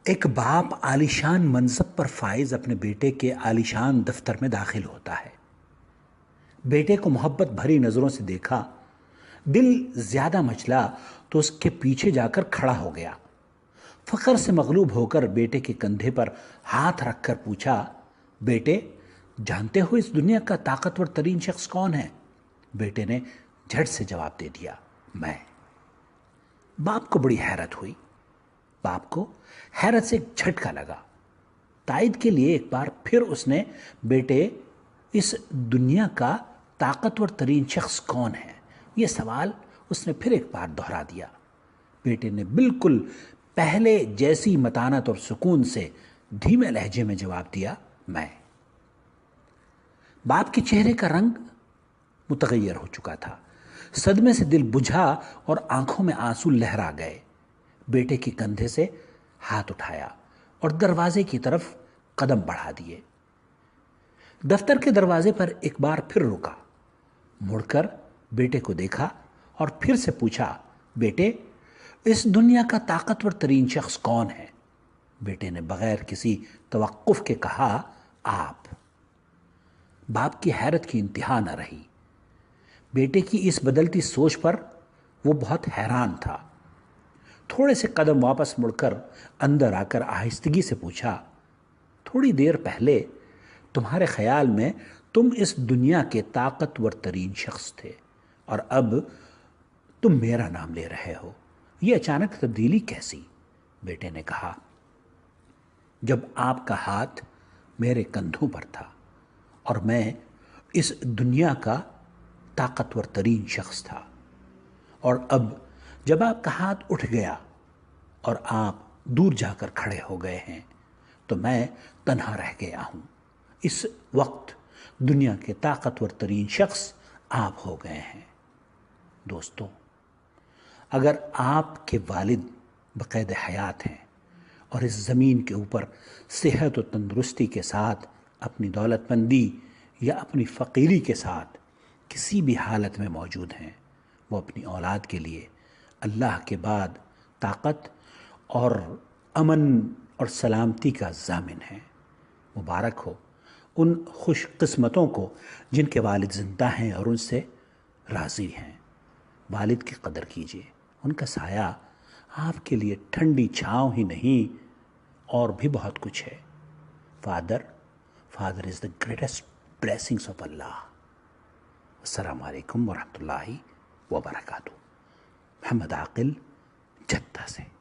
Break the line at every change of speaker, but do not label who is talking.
ایک باپ عالیشان منصب پر فائز اپنے بیٹے کے عالیشان دفتر میں داخل ہوتا ہے۔ بیٹے کو محبت بھری نظروں سے دیکھا، دل زیادہ مچلا تو اس کے پیچھے جا کر کھڑا ہو گیا۔ فخر سے مغلوب ہو کر بیٹے کے کندھے پر ہاتھ رکھ کر پوچھا، بیٹے جانتے ہو اس دنیا کا طاقتور ترین شخص کون ہے؟ بیٹے نے جھٹ سے جواب دے دیا، میں۔ باپ کو بڑی حیرت ہوئی۔ باپ کو حیرت سے ایک جھٹکا لگا۔ تائید کے لیے ایک بار پھر اس نے، بیٹے اس دنیا کا طاقتور ترین شخص کون ہے؟ یہ سوال اس نے پھر ایک بار دہرا دیا۔ بیٹے نے بالکل پہلے جیسی متانت اور سکون سے دھیمے لہجے میں جواب دیا، میں۔ باپ کے چہرے کا رنگ متغیر ہو چکا تھا۔ صدمے سے دل بجھا اور آنکھوں میں آنسو لہرا گئے۔ بیٹے کے کندھے سے ہاتھ اٹھایا اور دروازے کی طرف قدم بڑھا دیے۔ دفتر کے دروازے پر ایک بار پھر رکا، مڑ کر بیٹے کو دیکھا اور پھر سے پوچھا، بیٹے اس دنیا کا طاقتور ترین شخص کون ہے؟ بیٹے نے بغیر کسی توقف کے کہا، آپ۔ باپ کی حیرت کی انتہا نہ رہی۔ بیٹے کی اس بدلتی سوچ پر وہ بہت حیران تھا۔ تھوڑے سے قدم واپس مڑ کر اندر آ کر آہستگی سے پوچھا، تھوڑی دیر پہلے تمہارے خیال میں تم اس دنیا کے طاقتور ترین شخص تھے اور اب تم میرا نام لے رہے ہو، یہ اچانک تبدیلی کیسی؟ بیٹے نے کہا، جب آپ کا ہاتھ میرے کندھوں پر تھا اور میں اس دنیا کا طاقتور ترین شخص تھا، اور اب جب آپ کا ہاتھ اٹھ گیا اور آپ دور جا کر کھڑے ہو گئے ہیں تو میں تنہا رہ گیا ہوں۔ اس وقت دنیا کے طاقتور ترین شخص آپ ہو گئے ہیں۔ دوستو، اگر آپ کے والد بقید حیات ہیں اور اس زمین کے اوپر صحت و تندرستی کے ساتھ اپنی دولت مندی یا اپنی فقیری کے ساتھ کسی بھی حالت میں موجود ہیں، وہ اپنی اولاد کے لیے اللہ کے بعد طاقت اور امن اور سلامتی کا ضامن ہے۔ مبارک ہو ان خوش قسمتوں کو جن کے والد زندہ ہیں اور ان سے راضی ہیں۔ والد کی قدر کیجیے، ان کا سایہ آپ کے لیے ٹھنڈی چھاؤں ہی نہیں اور بھی بہت کچھ ہے۔ Father is the greatest blessings of Allah۔ السلام علیکم ورحمۃ اللہ وبرکاتہ۔ محمد عاقل، جدہ سے۔